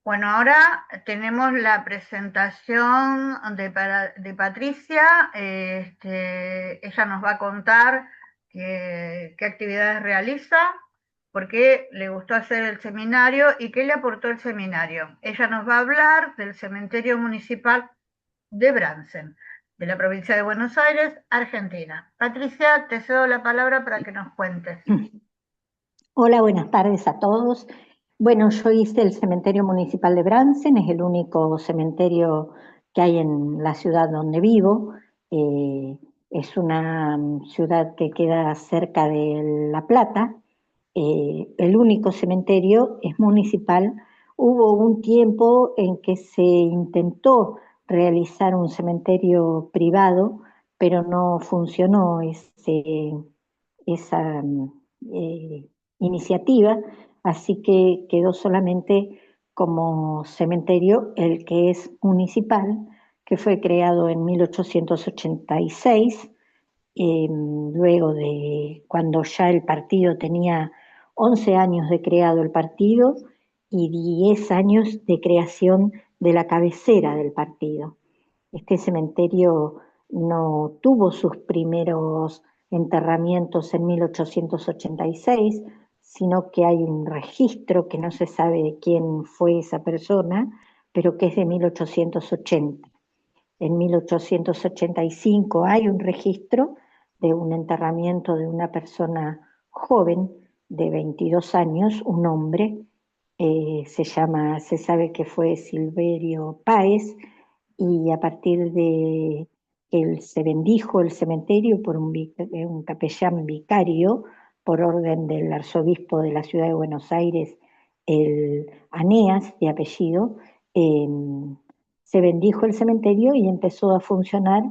Bueno, ahora tenemos la presentación de Patricia. Ella nos va a contar qué actividades realiza, por qué le gustó hacer el seminario y qué le aportó el seminario. Ella nos va a hablar del cementerio municipal de Bransen, de la provincia de Buenos Aires, Argentina. Patricia, te cedo la palabra para que nos cuentes. Hola, buenas tardes a todos. Bueno, yo hice el cementerio municipal de Bransen, es el único cementerio que hay en la ciudad donde vivo. Es una ciudad que queda cerca de La Plata. El único cementerio es municipal. Hubo un tiempo en que se intentó realizar un cementerio privado, pero no funcionó esa iniciativa, así que quedó solamente como cementerio el que es municipal, que fue creado en 1886, luego de cuando ya el partido tenía 11 años de creado el partido y 10 años de creación de la cabecera del partido. Este cementerio no tuvo sus primeros enterramientos en 1886, sino que hay un registro que no se sabe de quién fue esa persona, pero que es de 1880. En 1885 hay un registro de un enterramiento de una persona joven de 22 años, un hombre, se sabe que fue Silverio Páez, y a partir de que se bendijo el cementerio por un capellán vicario, por orden del arzobispo de la ciudad de Buenos Aires, el Aneas de apellido, eh, se bendijo el cementerio y empezó a funcionar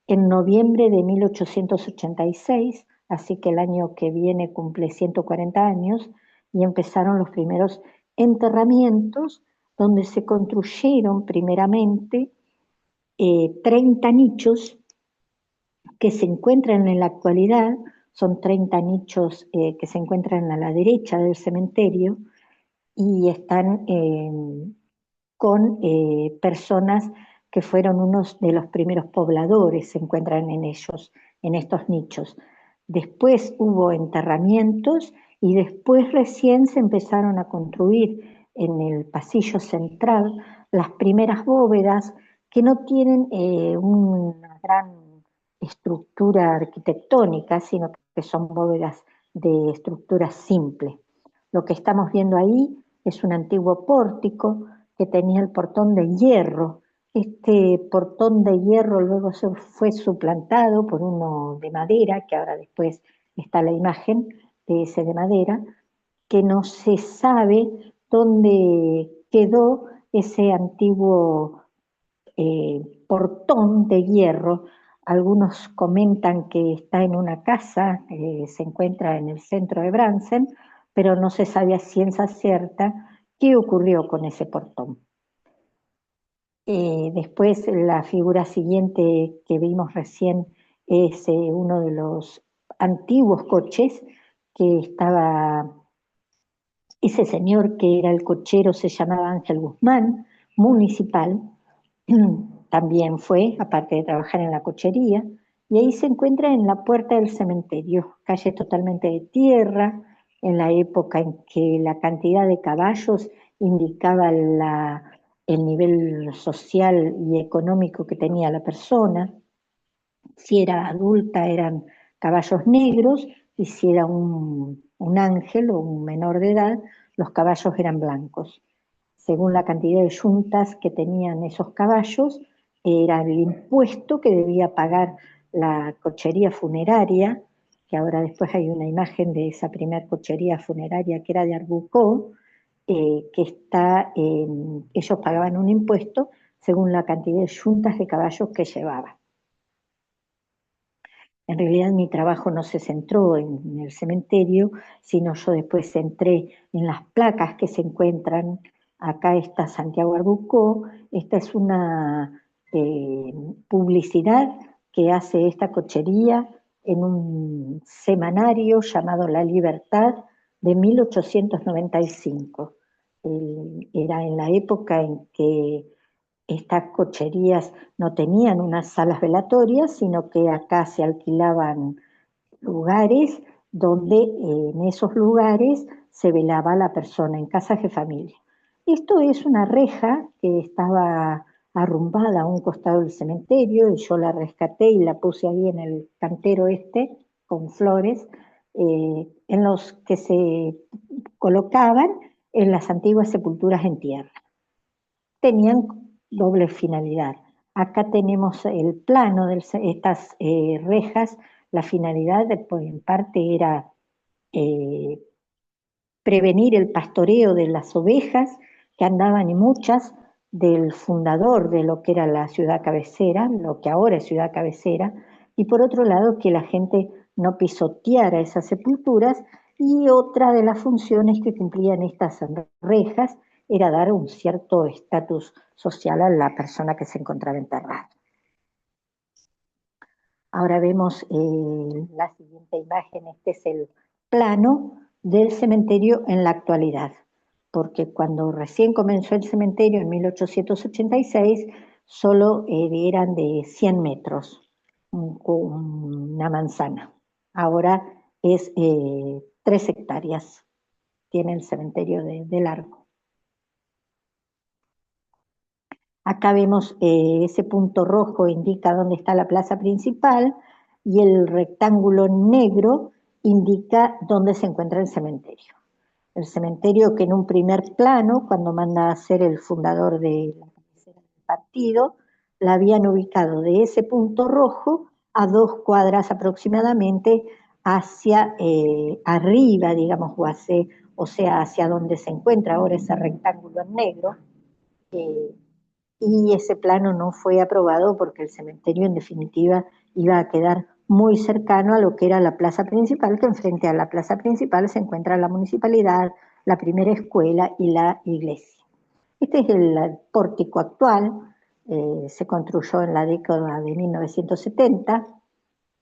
en noviembre de 1886, así que el año que viene cumple 140 años, y empezaron los primeros enterramientos donde se construyeron primeramente 30 nichos que se encuentran en la actualidad. Son 30 nichos que se encuentran a la derecha del cementerio y están con personas que fueron unos de los primeros pobladores, se encuentran en ellos, en estos nichos. Después hubo enterramientos y después recién se empezaron a construir en el pasillo central las primeras bóvedas que no tienen una gran estructura arquitectónica, sino que son bóvedas de estructura simple. Lo que estamos viendo ahí es un antiguo pórtico que tenía el portón de hierro. Este portón de hierro luego se fue suplantado por uno de madera, que ahora después está la imagen de ese de madera, que no se sabe dónde quedó ese antiguo portón de hierro. Algunos comentan que está en una casa, se encuentra en el centro de Bransen, pero no se sabe a ciencia cierta qué ocurrió con ese portón. Después la figura siguiente que vimos recién es uno de los antiguos coches que estaba, ese señor que era el cochero se llamaba Ángel Guzmán, municipal. También fue, aparte de trabajar en la cochería, y ahí se encuentra en la puerta del cementerio, calle totalmente de tierra, en la época en que la cantidad de caballos indicaba el nivel social y económico que tenía la persona. Si era adulta eran caballos negros, y si era un ángel o un menor de edad, los caballos eran blancos. Según la cantidad de yuntas que tenían esos caballos, era el impuesto que debía pagar la cochería funeraria, que ahora después hay una imagen de esa primera cochería funeraria que era de Arbucó, que ellos pagaban un impuesto según la cantidad de yuntas de caballos que llevaban. En realidad mi trabajo no se centró en el cementerio, sino yo después entré en las placas que se encuentran. Acá está Santiago Arbucó. Esta es una publicidad que hace esta cochería en un semanario llamado La Libertad de 1895. era en la época en que estas cocherías no tenían unas salas velatorias, sino que acá se alquilaban lugares donde en esos lugares se velaba a la persona en casas de familia. Esto es una reja que estaba arrumbada a un costado del cementerio y yo la rescaté y la puse ahí en el cantero este con flores, en los que se colocaban en las antiguas sepulturas en tierra. Tenían doble finalidad. Acá tenemos el plano de estas rejas. La finalidad, pues, en parte era eh, prevenir el pastoreo de las ovejas, que andaban y muchas, del fundador de lo que era la ciudad cabecera, lo que ahora es ciudad cabecera, y por otro lado que la gente no pisoteara esas sepulturas, y otra de las funciones que cumplían estas rejas era dar un cierto estatus social a la persona que se encontraba enterrada. Ahora vemos la siguiente imagen, este es el plano del cementerio en la actualidad, porque cuando recién comenzó el cementerio en 1886, solo eran de 100 metros, una manzana. Ahora es 3 hectáreas, tiene el cementerio de largo. Acá vemos ese punto rojo indica dónde está la plaza principal y el rectángulo negro indica dónde se encuentra el cementerio. El cementerio que en un primer plano, cuando manda a hacer el fundador de la cabecera del partido, la habían ubicado de ese punto rojo a 2 cuadras aproximadamente hacia arriba, digamos, o sea, hacia donde se encuentra ahora ese rectángulo en negro. Y ese plano no fue aprobado porque el cementerio en definitiva iba a quedar muy cercano a lo que era la plaza principal, que enfrente a la plaza principal se encuentra la municipalidad, la primera escuela y la iglesia. Este es el pórtico actual, se construyó en la década de 1970,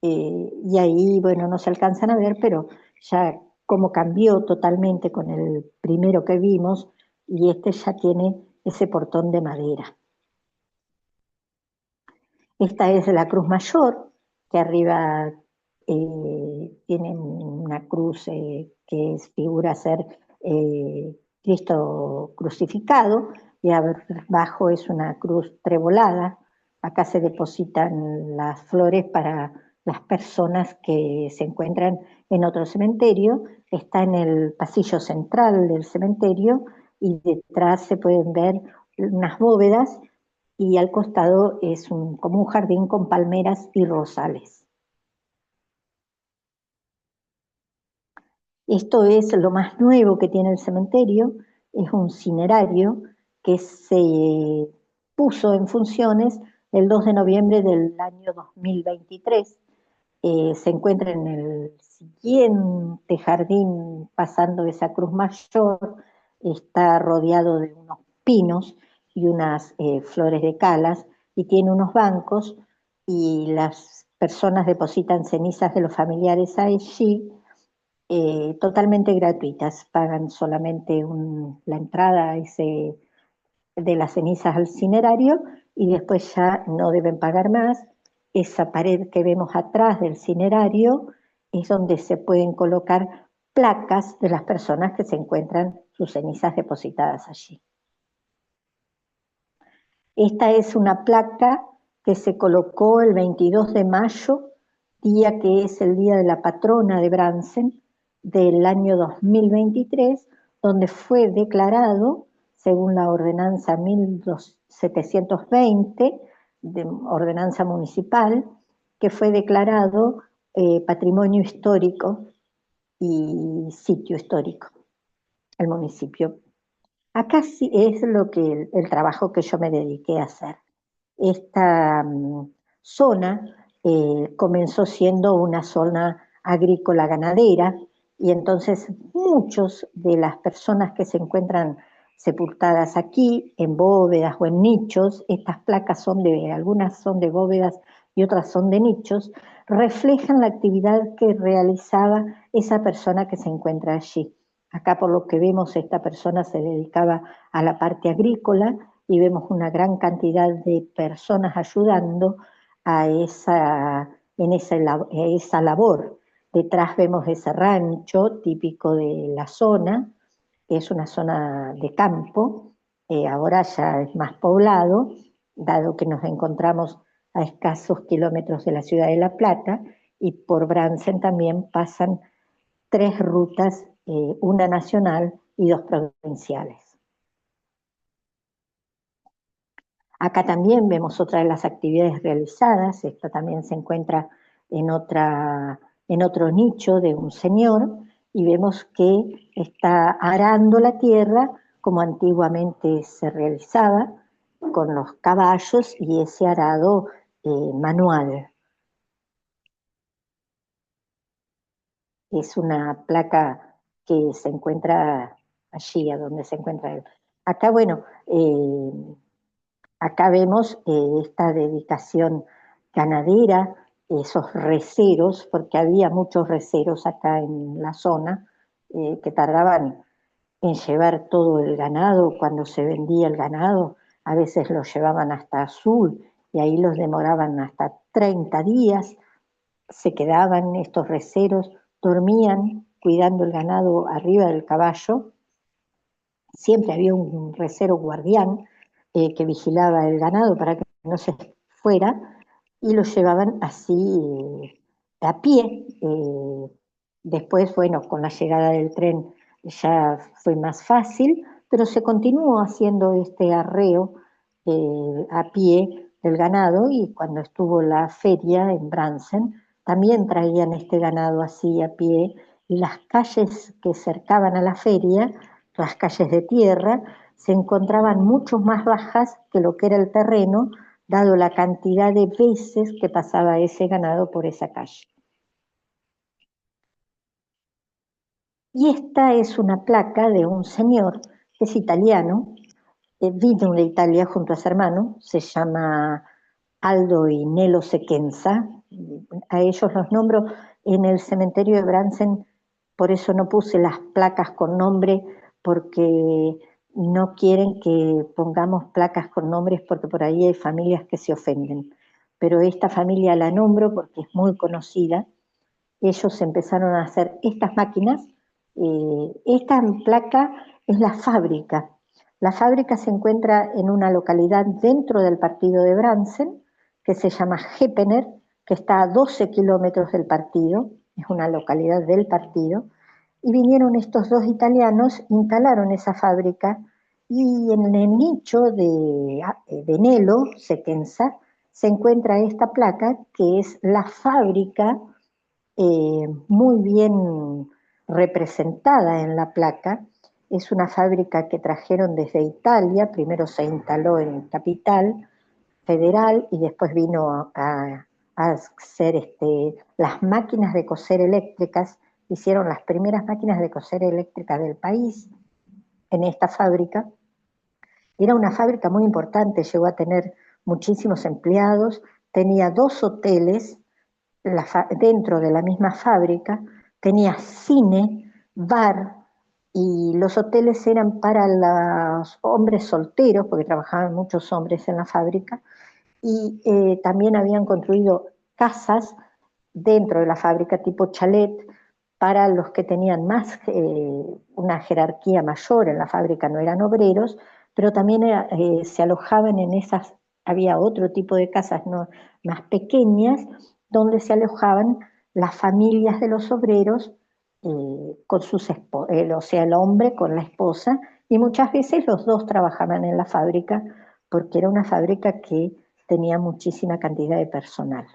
y ahí, bueno, no se alcanzan a ver, pero ya como cambió totalmente con el primero que vimos, y este ya tiene ese portón de madera. Esta es la cruz mayor, que arriba tiene una cruz que figura ser Cristo crucificado, y abajo es una cruz trebolada. Acá se depositan las flores para las personas que se encuentran en otro cementerio. Está en el pasillo central del cementerio y detrás se pueden ver unas bóvedas y al costado es como un jardín con palmeras y rosales. Esto es lo más nuevo que tiene el cementerio, es un cinerario que se puso en funciones el 2 de noviembre del año 2023. Se encuentra en el siguiente jardín pasando esa cruz mayor, está rodeado de unos pinos y unas flores de calas y tiene unos bancos y las personas depositan cenizas de los familiares allí, totalmente gratuitas, pagan solamente la entrada de las cenizas al cinerario y después ya no deben pagar más. Esa pared que vemos atrás del cinerario es donde se pueden colocar placas de las personas que se encuentran sus cenizas depositadas allí. Esta es una placa que se colocó el 22 de mayo, día que es el día de la patrona de Brandsen, del año 2023, donde fue declarado, según la ordenanza 1720, de ordenanza municipal, que fue declarado patrimonio histórico y sitio histórico, el municipio. Acá sí es lo que el trabajo que yo me dediqué a hacer. Esta zona comenzó siendo una zona agrícola ganadera y entonces muchos de las personas que se encuentran sepultadas aquí en bóvedas o en nichos, estas placas algunas son de bóvedas y otras son de nichos, reflejan la actividad que realizaba esa persona que se encuentra allí. Acá por lo que vemos esta persona se dedicaba a la parte agrícola y vemos una gran cantidad de personas ayudando a esa labor. Detrás vemos ese rancho típico de la zona, que es una zona de campo, ahora ya es más poblado, dado que nos encontramos a escasos kilómetros de la ciudad de La Plata, y por Bransen también pasan tres rutas, una nacional y dos provinciales. Acá también vemos otra de las actividades realizadas, esta también se encuentra en otro nicho de un señor, y vemos que está arando la tierra como antiguamente se realizaba con los caballos y ese arado manual. Es una placa que se encuentra allí, a donde se encuentra él. Acá, bueno, acá vemos esta dedicación ganadera, esos receros, porque había muchos receros acá en la zona que tardaban en llevar todo el ganado. Cuando se vendía el ganado, a veces lo llevaban hasta Azul y ahí los demoraban hasta 30 días. Se quedaban estos receros, dormían cuidando el ganado arriba del caballo. Siempre había un recero guardián que vigilaba el ganado para que no se fuera, y lo llevaban así a pie. Después, bueno, con la llegada del tren ya fue más fácil, pero se continuó haciendo este arreo a pie del ganado, y cuando estuvo la feria en Bransen, también traían este ganado así a pie, y las calles que cercaban a la feria, las calles de tierra, se encontraban mucho más bajas que lo que era el terreno, dado la cantidad de veces que pasaba ese ganado por esa calle. Y esta es una placa de un señor que es italiano, vino de Italia junto a su hermano, se llama Aldo y Nelo Sequenza. A ellos los nombro en el cementerio de Bransen, por eso no puse las placas con nombre, porque no quieren que pongamos placas con nombres, porque por ahí hay familias que se ofenden. Pero esta familia la nombro porque es muy conocida. Ellos empezaron a hacer estas máquinas. Esta placa es la fábrica. La fábrica se encuentra en una localidad dentro del partido de Bransen, que se llama Heppener, que está a 12 kilómetros del partido, es una localidad del partido, y vinieron estos dos italianos, instalaron esa fábrica, y en el nicho de Nelo Sequenza se encuentra esta placa, que es la fábrica muy bien representada en la placa. Es una fábrica que trajeron desde Italia, primero se instaló en Capital Federal y después vino a hacer las máquinas de coser eléctricas. Hicieron las primeras máquinas de coser eléctricas del país en esta fábrica. Era una fábrica muy importante, llegó a tener muchísimos empleados, tenía dos hoteles dentro de la misma fábrica, tenía cine, bar, y los hoteles eran para los hombres solteros, porque trabajaban muchos hombres en la fábrica, y también habían construido casas dentro de la fábrica tipo chalet para los que tenían más, una jerarquía mayor en la fábrica, no eran obreros, pero también se alojaban en esas, había otro tipo de casas más pequeñas, donde se alojaban las familias de los obreros con sus o sea, el hombre con la esposa, y muchas veces los dos trabajaban en la fábrica, porque era una fábrica que tenía muchísima cantidad de personal.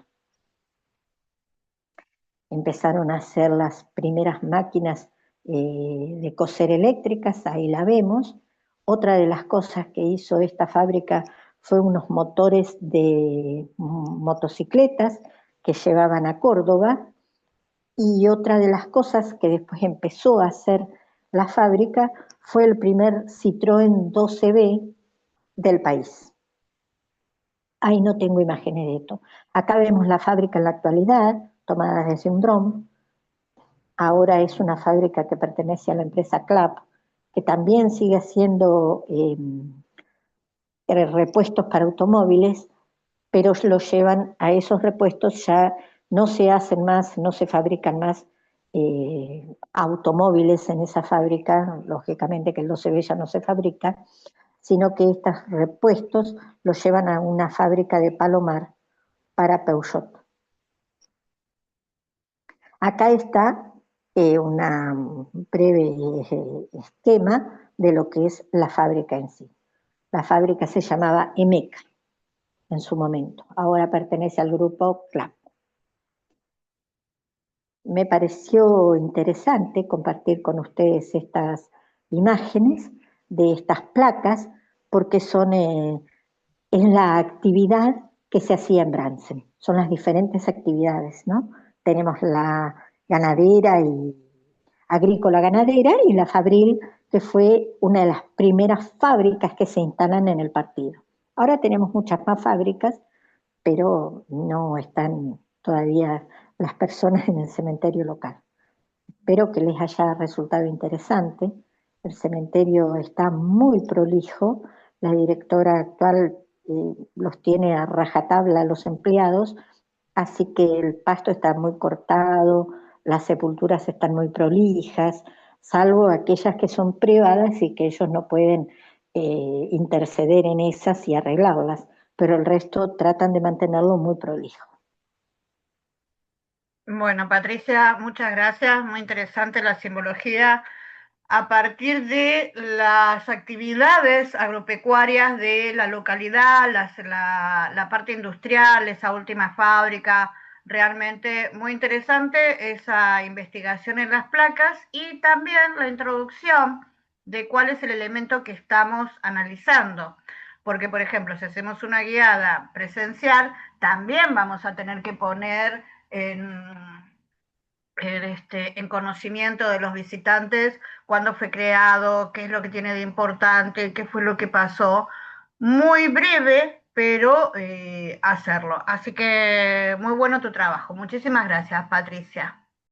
Empezaron a hacer las primeras máquinas de coser eléctricas, ahí la vemos. Otra de las cosas que hizo esta fábrica fue unos motores de motocicletas que llevaban a Córdoba, y otra de las cosas que después empezó a hacer la fábrica fue el primer Citroën 12B del país. Ahí no tengo imágenes de esto. Acá vemos la fábrica en la actualidad, tomada desde un dron. ahora es una fábrica que pertenece a la empresa CLAP, que también sigue haciendo repuestos para automóviles, pero los llevan a esos repuestos, ya no se hacen más, no se fabrican más automóviles en esa fábrica, lógicamente que el 12B ya no se fabrica, sino que estos repuestos los llevan a una fábrica de Palomar para Peugeot. Acá está un breve esquema de lo que es la fábrica en sí. La fábrica se llamaba EMEC en su momento, ahora pertenece al grupo CLAP. Me pareció interesante compartir con ustedes estas imágenes de estas placas porque es la actividad que se hacía en Bransen, son las diferentes actividades, ¿no? Tenemos la ganadera y agrícola ganadera y la Fabril, que fue una de las primeras fábricas que se instalan en el partido. Ahora tenemos muchas más fábricas, pero no están todavía las personas en el cementerio local. Espero que les haya resultado interesante. El cementerio está muy prolijo. La directora actual los tiene a rajatabla a los empleados, así que el pasto está muy cortado, las sepulturas están muy prolijas, salvo aquellas que son privadas y que ellos no pueden interceder en esas y arreglarlas, pero el resto tratan de mantenerlo muy prolijo. Bueno, Patricia, muchas gracias. Muy interesante la simbología a partir de las actividades agropecuarias de la localidad, la parte industrial, esa última fábrica. Realmente muy interesante esa investigación en las placas y también la introducción de cuál es el elemento que estamos analizando. Porque, por ejemplo, si hacemos una guiada presencial, también vamos a tener que poner en conocimiento de los visitantes cuándo fue creado, qué es lo que tiene de importante, qué fue lo que pasó. Muy breve, pero hacerlo. Así que muy bueno tu trabajo. Muchísimas gracias, Patricia.